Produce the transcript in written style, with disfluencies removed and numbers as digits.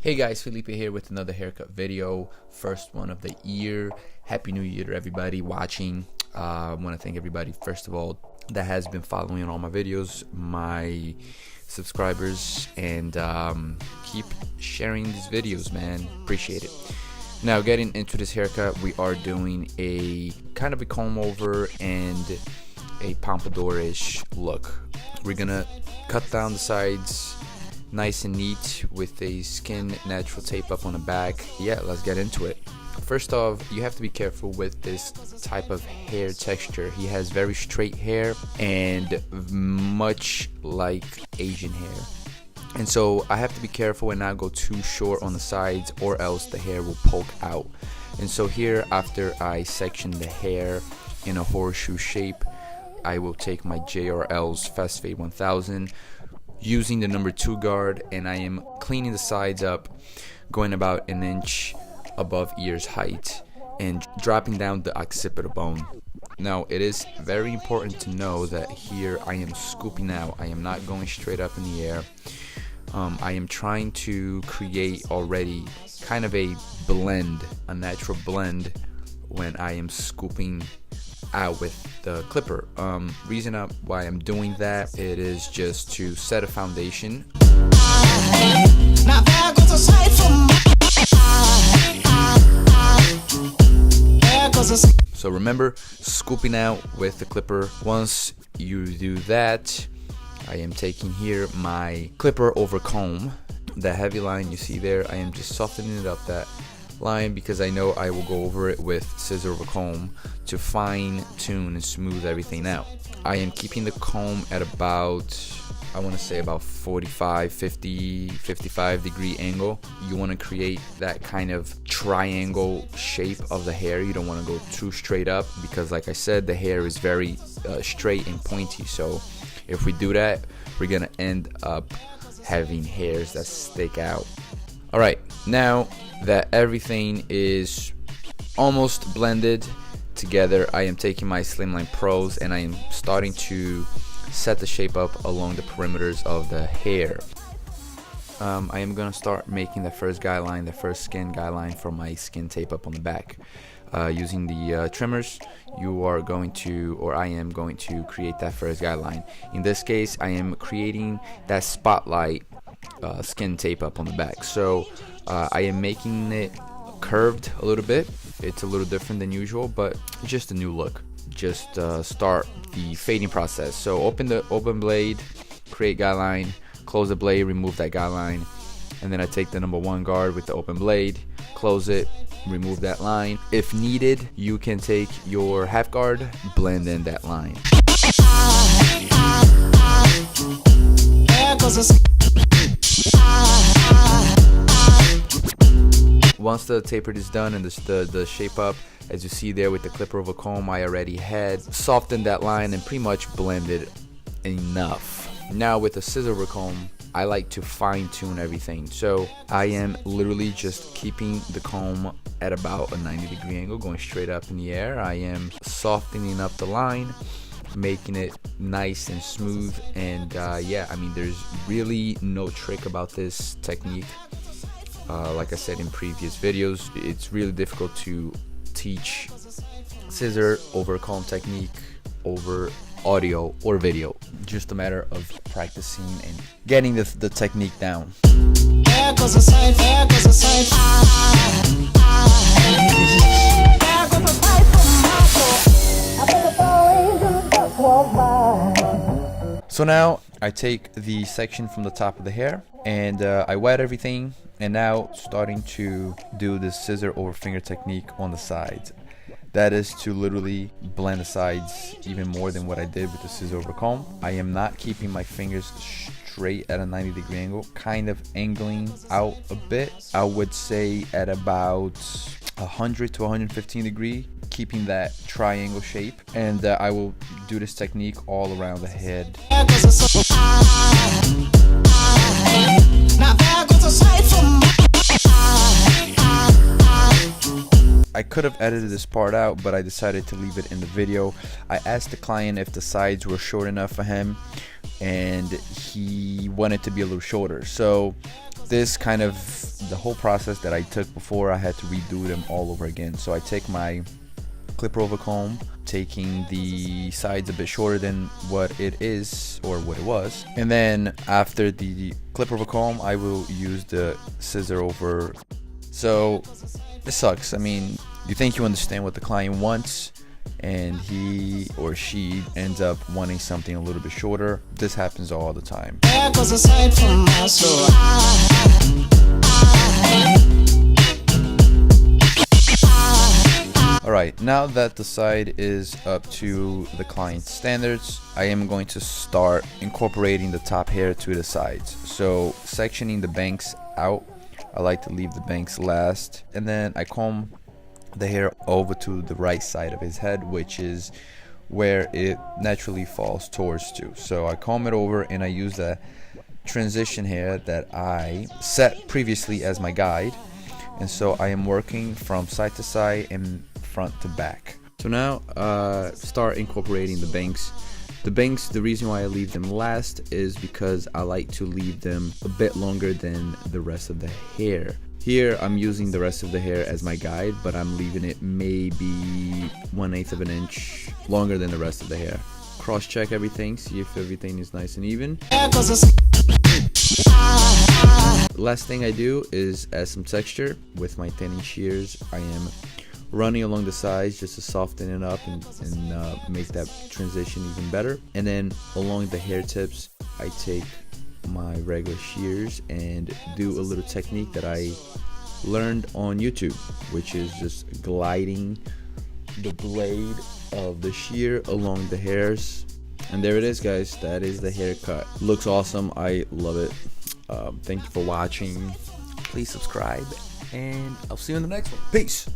Hey guys, Felipe here with another haircut video, first one of the year. Happy New Year to everybody watching. I want to thank everybody first of all that has been following all my videos, my subscribers, and keep sharing these videos, man. Appreciate it. Now getting into this haircut, we are doing a kind of a comb over and a pompadour-ish look. We're gonna cut down the sides nice and neat with a skin natural tape up on the back. Yeah, let's get into it. First off, you have to be careful with this type of hair texture. He has very straight hair and much like Asian hair, and so I have to be careful and not go too short on the sides, or else the hair will poke out. And so here, after I section the hair in a horseshoe shape, I will take my JRL's Fast Fade 1000 using the number 2 guard, and I am cleaning the sides up, going about an inch above ears height and dropping down the occipital bone. Now it is very important to know that here I am scooping out. I am not going straight up in the air. I am trying to create already kind of a blend, a natural blend, when I am scooping out with the clipper. Reason why I'm doing that, it is just to set a foundation. So remember, scooping out with the clipper. Once you do that, I am taking here my clipper over comb. The heavy line you see there, I am just softening it up, that line, because I know I will go over it with scissor over comb to fine tune and smooth everything out. I am keeping the comb at about, I want to say about 45, 50, 55 degree angle. You want to create that kind of triangle shape of the hair. You don't want to go too straight up, because like I said, the hair is very straight and pointy. So if we do that, we're gonna end up having hairs that stick out. Alright, now that everything is almost blended together, I am taking my Slimline Pros and I am starting to set the shape up along the perimeters of the hair. I am going to start making the first guideline, the first skin guideline for my skin tape up on the back. Using the trimmers, you are going to, or I am going to create that first guideline. In this case, I am creating that spotlight skin tape up on the back. So I am making it curved a little bit. It's a little different than usual, but just a new look. Just start the fading process. So open the blade, create guideline, close the blade, remove that guideline, and then I take the number 1 guard with the open blade, close it, remove that line. If needed, you can take your half guard, blend in that line. Once the tapered is done and the shape up, as you see there with the clipper over comb, I already had softened that line and pretty much blended enough. Now with the scissor over comb, I like to fine tune everything. So I am literally just keeping the comb at about a 90 degree angle, going straight up in the air. I am softening up the line, making it nice and smooth. And yeah, I mean, there's really no trick about this technique. Like I said in previous videos, it's really difficult to teach scissor over comb technique over audio or video. Just a matter of practicing and getting the technique down. So now I take the section from the top of the hair and I wet everything, and now starting to do this scissor over finger technique on the sides. That is to literally blend the sides even more than what I did with the scissor over comb. I am not keeping my fingers straight at a 90 degree angle, kind of angling out a bit. I would say at about 100 to 115 degree, keeping that triangle shape. And I will do this technique all around the head. I could have edited this part out, but I decided to leave it in the video. I asked the client if the sides were short enough for him, and he wanted to be a little shorter. So this kind of the whole process that I took before, I had to redo them all over again. So I take my clipper over comb, taking the sides a bit shorter than what it is or what it was, and then after the clipper over comb, I will use the scissor over. So it sucks. I mean, you think you understand what the client wants, and he or she ends up wanting something a little bit shorter. This happens all the time. Alright, now that the side is up to the client's standards, I am going to start incorporating the top hair to the sides. So sectioning the banks out, I like to leave the banks last, and then I comb the hair over to the right side of his head, which is where it naturally falls towards to. So I comb it over and I use the transition hair that I set previously as my guide, and so I am working from side to side and front to back. So now start incorporating the banks. The banks, the reason why I leave them last is because I like to leave them a bit longer than the rest of the hair. Here I'm using the rest of the hair as my guide, but I'm leaving it maybe 1/8 of an inch longer than the rest of the hair. Cross check everything, see if everything is nice and even. Last thing I do is add some texture with my thinning shears. I am running along the sides just to soften it up and make that transition even better. And then along the hair tips, I take my regular shears and do a little technique that I learned on YouTube, which is just gliding the blade of the shear along the hairs. And there it is, guys. That is the haircut. Looks awesome. I love it. Thank you for watching. Please subscribe, and I'll see you in the next one. Peace.